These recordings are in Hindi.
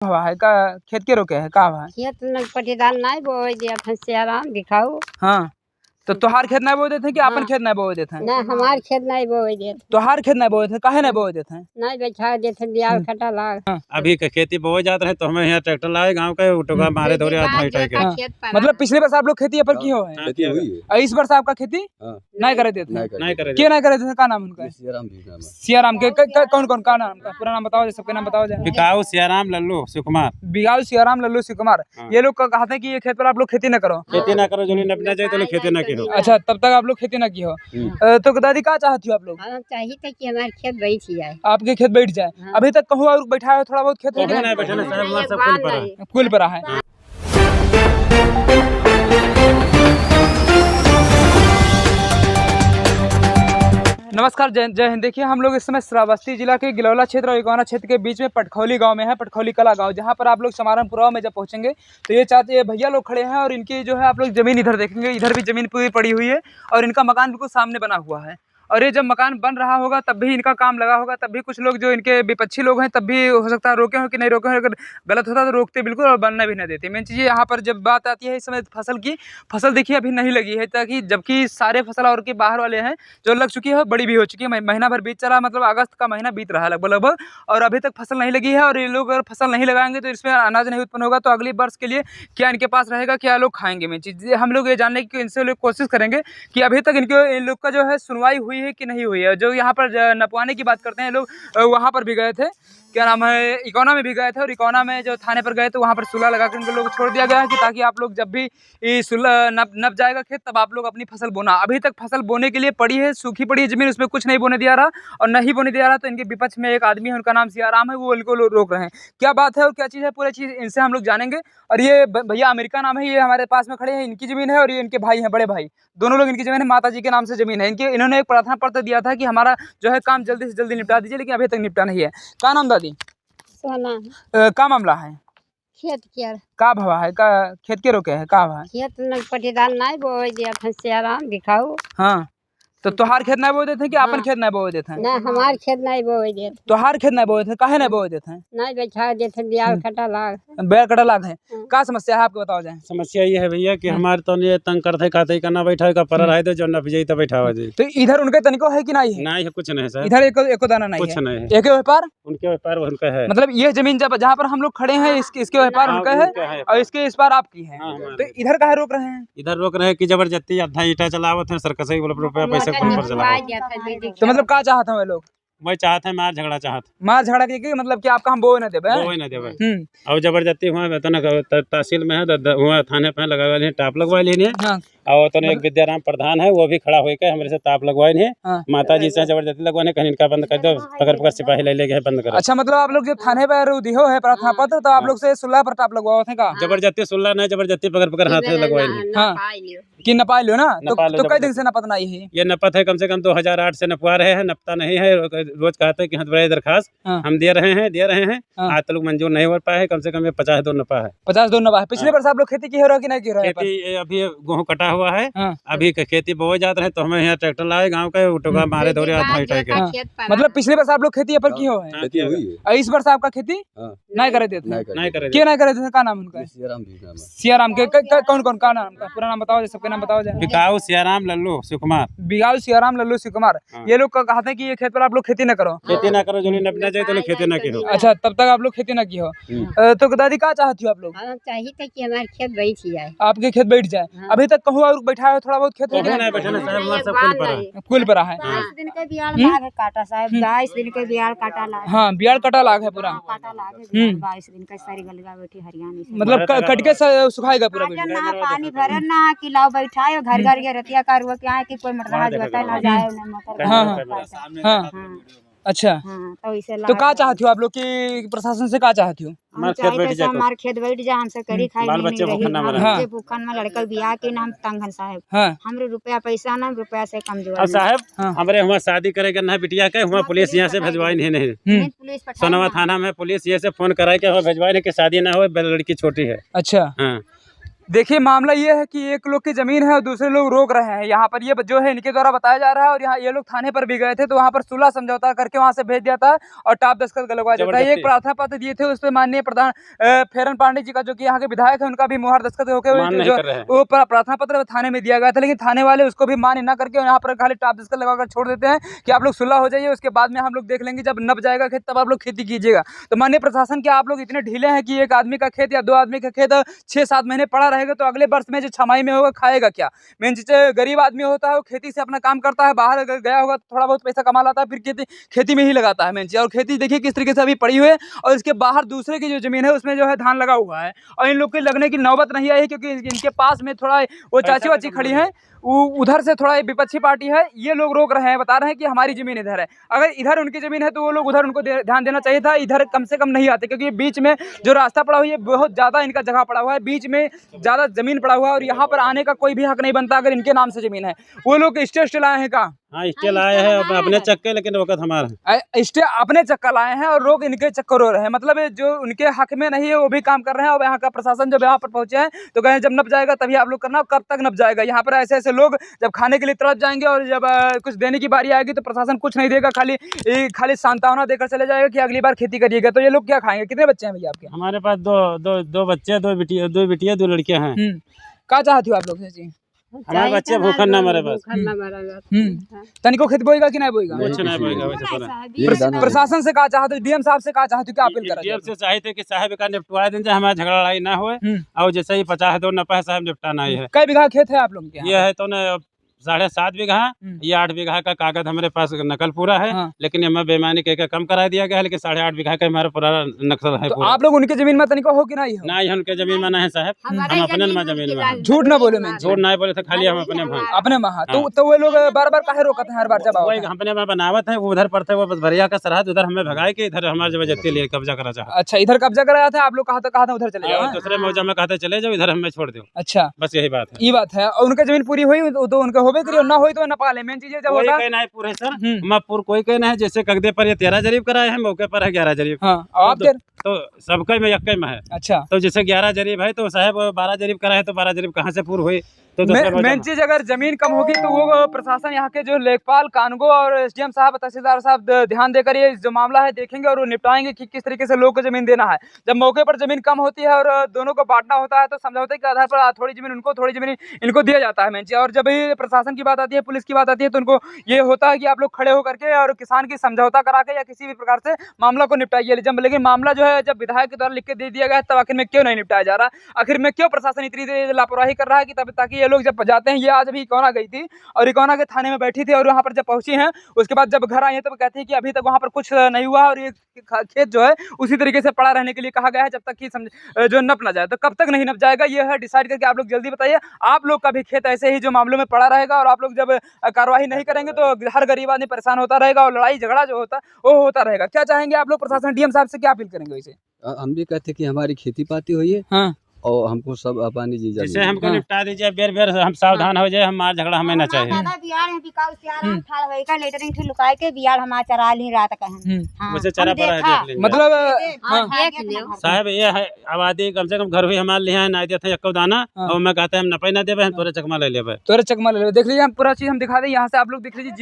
हवा है का खेत के रोके है का हवा है खेत न पटीदार नहीं बोए दिया फंसियाराम दिखाओ। हाँ तो तोहार खेत नहीं बोए देते कि अपन खेत नहीं बोए देते ना हमार खेत नहीं बोए देते। तोहार खेत नहीं बोए थे काहे नहीं बोए देते नहीं बैठा देते बियाह खटा लाग। अभी के खेती बोए जाते रहे तो हमें यहाँ ट्रैक्टर लाए गांव के उठोगा मारे धोरे आधा के। मतलब पिछले वर्ष आप लोग खेती पर की हो है खेती हुई है। और इस वर्ष आपका खेती नहीं करे देते नहीं करे क्यों नहीं करे देते का नाम उनका सियाराम के कौन कौन का नाम का पूरा नाम बताओ सबके नाम बताओ जाए। बिकाऊ सियाराम लल्लू सुकुमार बिगाऊ सियाराम लल्लू शिवकुमार ये लोग कहते हैं कि ये खेत पर आप लोग खेती न करो खेती ना करो जो नपना जाए तो खेती ना करो। अच्छा तब तक आप लोग खेती न की हो तो दादी क्या चाहती हो आप लोग चाहिए था कि हमारे खेत बैठ जाए आपके खेत बैठ जाए अभी तक कहूँ और बैठा है थोड़ा बहुत खेत नहीं बैठा ना साहब हमारा सब कुल पर है। कुल पर है नमस्कार जय हिंद। देखिए हम लोग इस समय श्रावस्ती जिला के गिलौला क्षेत्र और इकौना क्षेत्र के बीच में पटखौली गांव में है। पटखौली कला गांव जहां पर आप लोग समारनपुरा में जब पहुंचेंगे तो ये भैया लोग खड़े हैं और इनकी जो है आप लोग जमीन इधर देखेंगे, इधर भी जमीन पूरी पड़ी हुई है और इनका मकान बिल्कुल सामने बना हुआ है। और ये जब मकान बन रहा होगा तब भी इनका काम लगा होगा, तब भी कुछ लोग जो इनके विपक्षी लोग हैं तब भी हो सकता है रोके हो कि नहीं रोके हो। अगर गलत होता तो रोकते बिल्कुल और बनना भी नहीं देते। मेन चीज़ यहाँ पर जब बात आती है इस समय फसल की, फसल देखिए अभी नहीं लगी है ताकि जबकि सारे फसल और के बाहर वाले हैं जो लग चुकी है बड़ी भी हो चुकी है। महीना भर बीत चला, मतलब अगस्त का महीना बीत रहा है लगभग और अभी तक फसल नहीं लगी है। और ये लोग अगर फसल नहीं लगाएंगे तो इसमें अनाज नहीं उत्पन्न होगा तो अगले वर्ष के लिए क्या इनके पास रहेगा, क्या लोग खाएंगे। मेन चीज़ हम लोग ये जानने की इनसे लोग कोशिश करेंगे कि अभी तक इन लोग का जो है सुनवाई हुई है कि नहीं हुई है। जो यहाँ पर नपवाने की बात करते हैं लोग, वहाँ पर भी गए थे, क्या नाम है, इकौना में भी गए थे और इकौना में जो थाने पर गए तो वहाँ पर सुलह लगा कर उनको लोग छोड़ दिया गया है कि ताकि आप लोग जब भी सुलह नप जाएगा खेत तब आप लोग अपनी फसल बोना। अभी तक फसल बोने के लिए पड़ी है, सूखी पड़ी है जमीन, उसमें कुछ नहीं बोने दिया रहा और नहीं बोने दिया रहा। तो इनके विपक्ष में एक आदमी है, उनका नाम सियाराम है, वो इनको रोक रहे हैं। क्या बात है और क्या चीज़ है पूरी चीज़ इनसे हम लोग जानेंगे। और ये भैया अमेरिका नाम है, ये हमारे पास में खड़े हैं, इनकी ज़मीन है और ये इनके भाई हैं, बड़े भाई दोनों लोग इनकी ज़मीन है, माता जी के नाम से ज़मीन है इनकी। इन्होंने एक प्रार्थना पत्र दिया था कि हमारा जो है काम जल्दी से जल्दी निपटा दीजिए, लेकिन अभी तक निपटा नहीं है। क्या नाम दादी सोना का मामला है खेत के का भवा है का खेत के रोके है का हवा है खेत न पटीदार नहीं बोए दिया फंसियाराम दिखाओ। हाँ तो तोहार खेत नहीं बोए देते कि अपन खेत नहीं बोए देते ना हमार खेत नहीं बोए देते। तोहार खेत नहीं बोए थे काहे नहीं बोए देते नहीं बैठा देते बियाह खटा लाग। बैर कटा लाग है का समस्या है आपको बताओ जाए। समस्या ये है भैया कि हमारे तो ये तंग करते खाते करना बैठा का पर है तो जो नप जाई तो बैठावा जाए। तो इधर उनके तनिको है कि नहीं है? नहीं है कुछ नहीं सर, इधर एको दाना नहीं कुछ है, नहीं है। एक व्यापार उनके व्यापार उनका है, मतलब ये जमीन जब जहाँ पर हम लोग खड़े हैं इसके व्यापार उनका है और इसके इस पार आपकी है। तो इधर काहे रोक रहे हैं? इधर रोक रहे कि जबरदस्ती आधा ईटा चलावत है सरकस रुपया पैसे कौन पर चलावत। तो मतलब क्या चाहते हैं वे लोग? वही चाहते हैं मार झगड़ा चाहते, मार झगड़ा के मतलब कि आपका हम बोए न देवे वो ना देवे और जबरदस्ती हुआ वेतन तहसील में है हुआ थाने पे लगा लिए टाप लगवा लिए और तो एक विद्याराम प्रधान है वो भी खड़ा होकर हमारे से ताप लगवाए नहीं माता जी से जबरदस्ती लगवाने कहीं इनका बंद कर दो, पकड़ सिपाही ले गए बंद करो। अच्छा मतलब आप लोग जब थाने पर दिहो है प्रार्थना पत्र तो आप लोग से सुलह पर टाप लगवाओ थे का? जबरदस्ती सुल्ला नहीं, जबरदस्ती पकड़ हाथ से लगवाए नहीं। हाँ कि नपा लो ना तो कई दिन से नपत नहीं है। ये नपत है कम से कम 2008 से नपवा रहे हैं, नपता नहीं है। रोज कहते हैं कि हमारी दरखास्त हम दे रहे हैं आज तक मंजूर नहीं हो पाया है। कम से कम 50 दो नपा है, 50 दो नपा है। पिछले वर्ष आप लोग खेती की हो रहा कि नहीं की हो रहा है? खेती अभी गेहूँ कटा हुआ है, अभी खेती बोए जाते रहे तो हमें यहाँ ट्रैक्टर लाए गाँव के उठोगा मारे धोरे आधा के। मतलब पिछले वर्ष आप लोग खेती पर की हो है और इस वर्ष आपका खेती नहीं करे देते क्यों नहीं करे देते? का नाम उनका? सियाराम के कौन कौन का नाम का पूरा नाम बताओ, सबके नाम बताओ जाए। बिकाऊ सियाराम लल्लू सुकुमार। बिगाऊ सियाराम लल्लू शिवकुमार ये लोग कहते हैं कि ये खेत पर आप लोग खेती न करो जो नपना जाए तो खेती ना करो। अच्छा तब तक आप लोग खेती न की हो तो दादी क्या चाहती हो आप लोग? चाहिए था कि हमारे खेत बैठ जाए, आपके खेत बैठ जाए। अभी तक कहूँ और बैठा है थोड़ा बहुत खेत नहीं बैठा ना साहब हमारा सब कुल पर है। कुल पर है 22 दिन का बियाड़ लाग है काटा साहब, 22 दिन का बियाड़ काटा लाग। हाँ बियाड़ कटा लाग है पूरा, काटा लाग है 22 दिन का सारी गलगा बैठी हरियाणी से। मतलब कट के सुखाएगा पूरा ना पानी भरे ना कि लाओ बैठाए घर घर के रतिया का रुआ क्या है कि कोई मर्दाज बता ना जाए ना मोटर। हाँ अच्छा तो क्या चाहती हो आप लोग की प्रशासन से क्या चाहती हो? हमारे खेत बैठ जाए, हमसे करी खाई नहीं भूखन में लड़का बियाह के नाम तंगन साहब हमरे रुपया पैसा ना रुपया से कमजोर साहब हमारे हुआ शादी करेगा ना बिटिया के हुआ पुलिस यहाँ से भेजवाई नहीं सोनवा थाना में पुलिस ये से फोन कराए के भेजवाए नहीं कि शादी ना हो, लड़की छोटी है। अच्छा देखिए मामला ये है कि एक लोग की जमीन है और दूसरे लोग रोक रहे हैं यहाँ पर, ये जो है इनके द्वारा बताया जा रहा है। और यहाँ ये लोग थाने पर भी गए थे तो वहाँ पर सुलह समझौता करके वहाँ से भेज दिया था और टाप दस्तखत लगवा दिया था। एक प्रार्थना पत्र दिए थे, उस पर माननीय प्रधान फेरन पांडे जी का जो कि यहाँ के विधायक है उनका भी मुहर दस्तखत होकर वो प्रार्थना पत्र थाने में दिया गया था, लेकिन थाने वाले उसको भी मान न करके यहाँ पर खाली टाप दस्तखत लगाकर छोड़ देते हैं कि आप लोग सुलह हो जाइए, उसके बाद में हम लोग देख लेंगे, जब नप जाएगा खेत तब आप लोग खेती कीजिएगा। तो माननीय प्रशासन के आप लोग इतने ढीले हैं कि एक आदमी का खेत या दो आदमी का खेत 6-7 महीने पड़ा रहेगा तो अगले वर्ष में जो छमाही में होगा खाएगा क्या। मेन चीज गरीब आदमी होता है वो खेती से अपना काम करता है, बाहर अगर गया होगा तो थोड़ा बहुत पैसा कमा लाता है, फिर खेती में ही लगाता है मेन चीज। और खेती देखिए किस तरीके से अभी पड़ी हुई है और इसके बाहर दूसरे की जो जमीन है उसमें जो है धान लगा हुआ है और इन लोग के लगने की नौबत नहीं आई है क्योंकि इनके पास में थोड़ा वो चाची वाची खड़ी है, उधर से थोड़ा विपक्षी पार्टी है, ये लोग रोक रहे हैं, बता रहे हैं कि हमारी जमीन इधर है। अगर इधर उनकी जमीन है तो वो लोग उधर उनको ध्यान देना चाहिए था, इधर कम से कम नहीं आते क्योंकि बीच में जो रास्ता पड़ा हुआ है बहुत ज्यादा इनका जगह पड़ा हुआ है, बीच में ज्यादा जमीन पड़ा हुआ है और यहाँ पर आने का कोई भी हक नहीं बनता अगर इनके नाम से जमीन है। वो लोग स्टे लाए हैं का स्टे लाए हैं अपने चक्के, लेकिन वक्त हमारा स्टे अपने चक्कर लाए हैं और लोग इनके चक्कर हो रहे हैं, मतलब जो उनके हक में नहीं है वो भी काम कर रहे हैं। और यहाँ का प्रशासन जब यहाँ पर पहुंचे हैं तो कहें जब नप जाएगा तभी आप लोग करना, कब तक नप जाएगा। यहाँ पर ऐसे ऐसे लोग जब खाने के लिए तरस जाएंगे और जब कुछ देने की बारी आएगी तो प्रशासन कुछ नहीं देगा, खाली सांत्वना देकर चले जाएगा कि अगली बार खेती करिएगा। तो ये लोग क्या खाएंगे? कितने बच्चे हैं भैया आपके? हमारे पास दो बच्चे, दो बेटियां 2 लड़कियां हैं। क्या चाहती हो आप लोग से? हमारे बच्चे भूखन ना मरे बस। तनिको खेत बोएगा कि नहीं बोएगा? प्रशासन से कहा चाहते हो, डीएम साहब से कहा चाहते हो, क्या अपील कर? डीएम से चाहते कि साहब का निपटवा दें, हमारा झगड़ा लड़ाई ना हो और जैसे ही 50 दो नफा साहब निपटाना ही है। कई बीघा खेत है आप लोग के? ये है तो न 7.5 बीघा, ये 8 बीघा का कागज हमारे पास नकल पूरा है। लेकिन हमें बेईमानी कह कम करा दिया गया है, लेकिन 8.5 बीघा का हमारा पूरा नक्शा है। तो आप लोग उनकी जमीन में तनिको हो कि नहीं हो? नहीं, उनके जमीन में नहीं साहब, हम अपने जमीन में। झूठ ना बोले, मैं झूठ नहीं बोले तो खाली हम अपने में। तो वो लोग बार बार काहे रोकते हैं हर बार? जब अपने में बनावत है, वो उधर पर थे, वो भरिया का सरहद उधर हमें भगाए के इधर हमारे जबरदस्ती लिए कब्जा करा चाहा। अच्छा, इधर कब्जा कराया था, आप लोग कहा था उधर चले जाओ, दूसरे मौजा में कहते चले जाओ, इधर हमें छोड़ दो। अच्छा, बस यही बात है। ये बात है। और उनकी जमीन पूरी हुई तो उनके होबे करियो, ना हुई तो न पाले। मेन चीज जब होता है पूरे सर मपूर कोई कहना है, जैसे कगदे पर ये 13 जरीब कराए हैं, मौके पर है 11 जरीब। तो सबके में 1 में है। अच्छा, तो जैसे 11 जरीब है तो साहब 12 जरीब कराए तो 12 जरीब कहाँ से पूर्ण हुई? तो मेन चीज अगर जमीन कम होगी तो वो प्रशासन यहाँ के जो लेखपाल कानगो और एसडीएम साहब तहसीलदार साहब ध्यान देकर ये जो मामला है देखेंगे और वो निपटाएंगे कि किस तरीके से लोग को जमीन देना है। जब मौके पर जमीन कम होती है और दोनों को बांटना होता है तो समझौते के आधार पर थोड़ी जमीन उनको, थोड़ी जमीन इनको दिया जाता है मेन चीज। और जब भी प्रशासन की बात आती है, पुलिस की बात आती है तो उनको ये होता है कि आप लोग खड़े होकर के और किसान की समझौता करा के या किसी भी प्रकार से मामला को निपटाइए। लेकिन मामला जो है जब विधायक के द्वारा लिख के दे दिया गया तब आखिर में क्यों नहीं निपटाया जा रहा? आखिर में क्यों प्रशासन इतनी लापरवाही कर रहा है कि ताकि ये लोग जब जाते हैं, आज अभी इकोना गई थी और इकोना के थाने में बैठी थी और वहां पर जब पहुंची हैं उसके बाद जब घर आई हैं तब कहती है कि अभी तक वहां पर कुछ नहीं हुआ और ये खेत जो है उसी तरीके से पड़ा रहने के लिए कहा गया है जब तक कि जो नप ना जाए। तो कब तक नहीं नप जाएगा ये है डिसाइड करके आप लोग जल्दी बताइए। आप लोग का भी खेत ऐसे ही जो मामलों में पड़ा रहेगा और आप लोग जब कार्रवाई नहीं करेंगे तो हर गरीब आदमी परेशान होता रहेगा और लड़ाई झगड़ा जो होता वो होता रहेगा। क्या चाहेंगे आप लोग प्रशासन, डीएम साहब से क्या अपील करेंगे? वैसे हम भी कहते कि हमारी खेती पाती हुई है। हाँ। और हमको सब पानी जी जाए, जैसे हमको निपटा दीजिए, बेर हम सावधान हो जाए, हमार झगड़ा हमें ना चाहिए। मतलब साहब ये है आबादी कम से कम घर भी हमारे लिए है ना देते हैं दाना और मैं कहते हैं हम नपे ना देवे, तोरे चकमा ले लेवे, तोरे चकमा ले लेवे। देख लीजिए हम पूरा चीज हम दिखा दें, यहाँ से आप लोग देख लीजिए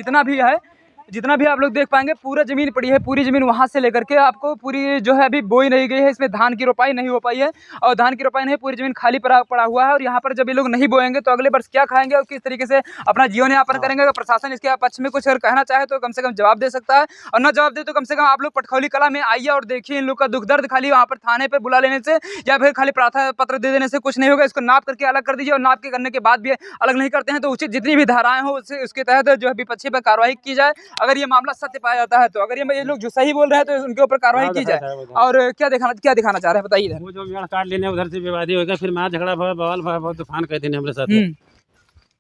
जितना भी आप लोग देख पाएंगे पूरा जमीन पड़ी है, पूरी जमीन वहां से लेकर के आपको पूरी जो है अभी बोई नहीं गई है, इसमें धान की रोपाई नहीं हो पाई है और धान की रोपाई नहीं, पूरी जमीन खाली पड़ा हुआ है। और यहाँ पर जब ये लोग नहीं बोएंगे तो अगले वर्ष क्या खाएंगे और किस तरीके से अपना जीवन यापन करेंगे? अगर प्रशासन इसके पक्ष में कुछ अगर कहना चाहे तो कम से कम जवाब दे सकता है, और न जवाब दे तो कम से कम आप लोग पटखौली कला में आइए और देखिए इन लोग का दुख दर्द खाली वहाँ पर थाने पर बुला लेने से या फिर खाली प्रार्थना पत्र दे देने से कुछ नहीं होगा। इसको नाप करके अलग कर दीजिए और नाप के करने के बाद भी अलग नहीं करते हैं तो उचित जितनी भी धाराएं हो उसके तहत जो है विपक्षी पर कार्रवाई की जाए। अगर ये मामला सत्य पाया जाता है तो, अगर ये लोग जो सही बोल रहे हैं तो उनके ऊपर कार्रवाई की जाए। और क्या दिखाना चाह रहे हैं बताइए? वो जो मेड़ काट लेने उधर से विवादी होगा, फिर मार झगड़ा बवाल बहुत तूफान कहते हैं हमारे साथ।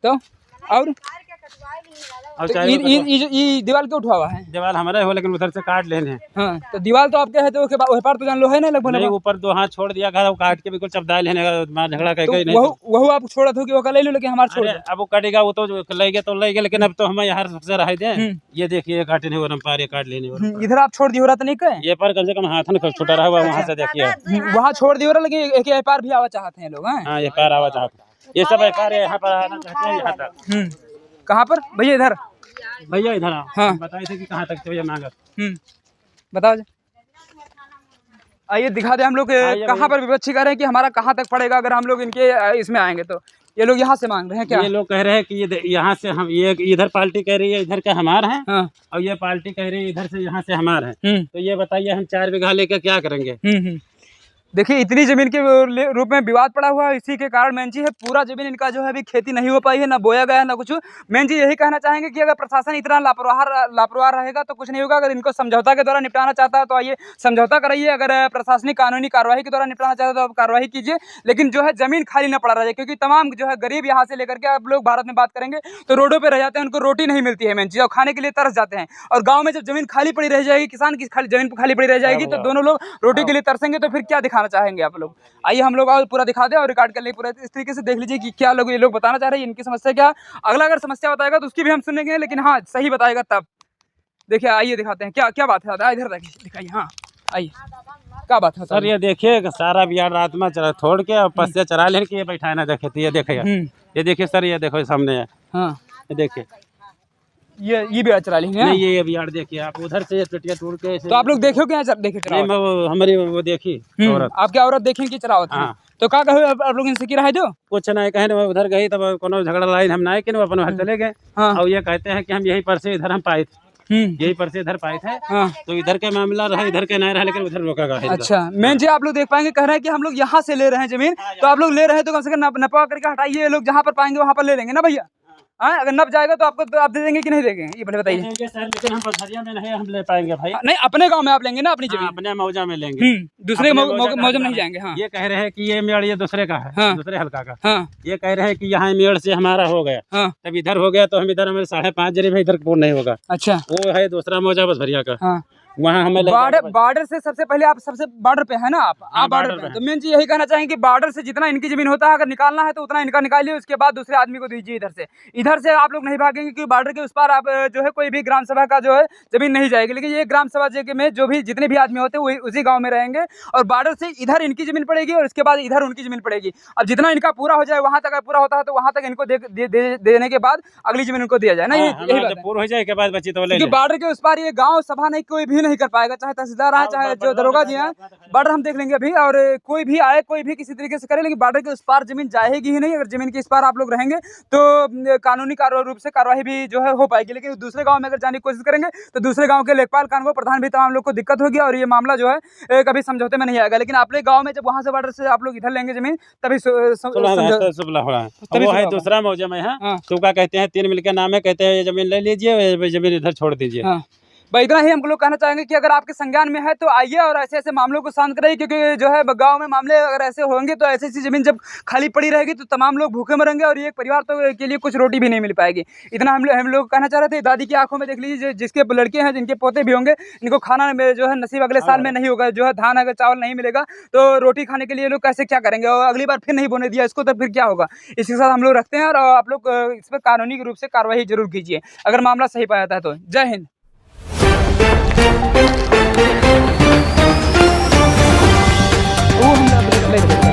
तो और और तो चाहे ये दीवार क्यों उठा हुआ है? दीवार हमारे हो लेकिन उधर से काट लेने हैं। हाँ, तो दीवार तो आपके है तो उसके वही पार तो जान लो है ना लगभग नहीं, ऊपर 2 हाथ छोड़ दिया घर, वो काट के बिल्कुल चपदा लेने का झगड़ा कह के नहीं। वह आप छोड़ा था कि वो ले लो, लेकिन हमारे छोड़ दो। अब वो कटेगा, वो तो ले गया तो ले गया, लेकिन अब तो हम यहाँ से रह दे। ये देखिए काटे नहीं, वो पार ये काट लेने। इधर आप छोड़ दिए हो रहा तो नहीं कहे? ये पर कम से कम हाथ न छुटा रहा हुआ, वहाँ से देखिए वहाँ छोड़ दिए हो रहा, लेकिन एक ये पार भी आवा चाहते हैं लोग। हाँ, ये पार आवा चाहते, ये सब व्यापार यहाँ पर आना चाहते हैं। यहाँ तक कहाँ पर भैया? इधर भैया इधर आओ। हाँ, बताइए थे कि कहाँ तक भैया मांगा। बताओ। आइए दिखा दे हम लोग कहाँ पर विपक्षी कह रहे हैं कि हमारा कहाँ तक पड़ेगा अगर हम लोग इनके इसमें आएंगे तो। ये लोग यहाँ से मांग रहे हैं क्या? ये लोग कह रहे हैं कि ये यहाँ से हम, ये इधर पार्टी कह रही है इधर का हमारा है। हाँ। और ये पार्टी कह रही है इधर से यहाँ से हमारा है। तो ये बताइए हम 4 बीघा लेकर क्या करेंगे? देखिए इतनी जमीन के रूप में विवाद पड़ा हुआ है, इसी के कारण मेन जी है पूरा जमीन इनका जो है अभी खेती नहीं हो पाई है, ना बोया गया है ना कुछ। मेन जी यही कहना चाहेंगे कि अगर प्रशासन इतना लापरवाह रहेगा तो कुछ नहीं होगा। अगर इनको समझौता के द्वारा निपटाना चाहता है तो आइए समझौता कराइए, अगर प्रशासनिक कानूनी कार्रवाई के द्वारा निपटाना चाहता है तो आप कार्रवाई कीजिए, लेकिन जो है जमीन खाली न पड़ा रहे, क्योंकि तमाम जो है गरीब यहाँ से लेकर के आप लोग भारत में बात करेंगे तो रोडों पर रह जाते हैं, उनको रोटी नहीं मिलती है मेन चीज, और खाने के लिए तरस जाते हैं। और गाँव में जब जमीन खाली पड़ी रह जाएगी, किसान की जमीन खाली पड़ी रह जाएगी, तो दोनों लोग रोटी के लिए तरसेंगे, तो फिर क्या दिखाना चाहेंगे आप लोग? आइए हम लोग पूरा दिखा दें और रिकॉर्ड कर ले पूरा, इस तरीके से देख लीजिए कि क्या लोग ये लोग बताना चाह रहे हैं, इनकी समस्या क्या। अगला अगर समस्या बताएगा तो उसकी भी हम सुनेंगे, लेकिन हाँ सही बताएगा तब। देखिए आइए दिखाते हैं क्या क्या बात है, इधर दिखाइए। हाँ आइए, क्या बात है सर? ये देखिए सारा बिहार रात में छोड़ के और पस से चरा ले के ये बैठा है ना, देखे तो ये देखिए, ये देखिए सर, ये देखो सामने है। हाँ, ये देखिए ये भी चला लेंगे। नहीं, ये बिहार देखिए आप, उधर से टटिया टूट के। तो आप लोग देखो क्या देखे? हमारी वो देखी औरत, आपकी औरत देखें कि चरावत। हाँ, तो क्या कहो आप लोग इनसे की रहा है जो कुछ नहीं कहे ना, उधर गई तब कोनो झगड़ा लड़ाई हम ना कि अपन वहाँ चले गए। और ये कहते हैं कि हम यहीं पर से इधर हम पाए थे, यही पर से इधर पाए थे। तो इधर का मामला रहा, इधर का नहीं रहा, लेकिन उधर रोका गया। अच्छा मेन जी आप लोग देख पाएंगे, कह रहे हैं कि हम लोग यहाँ से ले रहे हैं जमीन, तो आप लोग ले रहे हैं तो कम से कम नपा करके हटाइए। ये लोग जहाँ पर पाएंगे वहाँ पर ले लेंगे ना भैया। हाँ, अगर नप जाएगा तो आपको तो आप दे देंगे कि नहीं देंगे, ये पहले बताइए। लेकिन हम पथरिया में नहीं हम ले पाएंगे भाई। नहीं, अपने गांव में आप लेंगे ना अपनी जमीन। अपने मौजा में लेंगे, दूसरे मौजा में नहीं जाएंगे। हाँ, ये कह रहे हैं कि ये मेड़ ये दूसरे का है, दूसरे हल्का का। हाँ, ये कह रहे हैं कि यहाँ मेड़ से हमारा हो गया। हाँ, तब इधर हो गया तो हम इधर हमें 5.5 जरी में इधर पूर्ण नहीं होगा। अच्छा, वो है दूसरा मौजा बसभरिया का। हाँ, वहाँ हमें बॉर्डर से सबसे पहले आप सबसे बॉर्डर पे है ना आप बॉर्डर पे। तो मेन चीज यही कहना चाहेंगे कि बॉर्डर से जितना इनकी जमीन होता है अगर निकालना है तो उतना इनका निकालिए, उसके बाद दूसरे आदमी को दीजिए। इधर से आप लोग नहीं भागेंगे, क्योंकि बॉर्डर के उस पार आप जो है कोई भी ग्राम सभा का जो है जमीन नहीं जाएगी, लेकिन ये ग्राम सभा जगह में जो भी जितने भी आदमी होते हैं वही उसी गाँव में रहेंगे, और बॉर्डर से इधर इनकी जमीन पड़ेगी और इसके बाद इधर उनकी जमीन पड़ेगी। अब जितना इनका पूरा हो जाए वहाँ तक, अगर पूरा होता है तो वहाँ तक इनको देने के बाद अगली जमीन उनको दिया जाए ना। यही पूरा हो जाए के बाद बची तो बॉर्डर के उस पार ये गाँव सभा नहीं कोई भी नहीं कर पाएगा, चाहे तहसीलदार आए चाहे जो दरोगा जी हैं। बॉर्डर हम देख लेंगे अभी, और कोई भी आए कोई भी किसी तरीके से करे, लेकिन बॉर्डर के उस पार जमीन जाएगी ही नहीं। अगर जमीन के इस पार आप लोग रहेंगे तो कानूनी रूप से कार्रवाई भी जो है हो पाएगी, लेकिन दूसरे गांव में अगर जाने की कोशिश करेंगे तो दूसरे गांव के लेखपाल कानून प्रधान भी तमाम लोग को दिक्कत होगी, और ये मामला जो है कभी समझौते में नहीं आएगा। लेकिन अपने गाँव में जब वहाँ से बॉर्डर से आप लोग इधर लेंगे जमीन तभी दूसरा मौजा में है तो क्या कहते हैं 3 मिल के नाम है, कहते हैं ये जमीन ले लीजिए, जमीन इधर छोड़ दीजिए। भाई इतना ही हम लोग कहना चाहेंगे कि अगर आपके संज्ञान में है तो आइए और ऐसे ऐसे मामलों को शांत कराइए, क्योंकि जो है गांव में मामले अगर ऐसे होंगे तो ऐसी ऐसी जमीन जब खाली पड़ी रहेगी तो तमाम लोग भूखे मरेंगे, और ये एक परिवार तो के लिए कुछ रोटी भी नहीं मिल पाएगी। इतना हम लोग कहना चाह रहे थे। दादी की आंखों में देख लीजिए, जिसके लड़के हैं जिनके पोते भी होंगे, इनको खाना जो है नसीब अगले साल में नहीं होगा, जो है धान अगर चावल नहीं मिलेगा तो रोटी खाने के लिए लोग कैसे क्या करेंगे, और अगली बार फिर नहीं बोने दिया इसको तो फिर क्या होगा। इसके साथ हम लोग रखते हैं, और आप लोग इस पर कानूनी रूप से कार्रवाई जरूर कीजिए अगर मामला सही पाया जाता है तो। जय हिंद। वो हम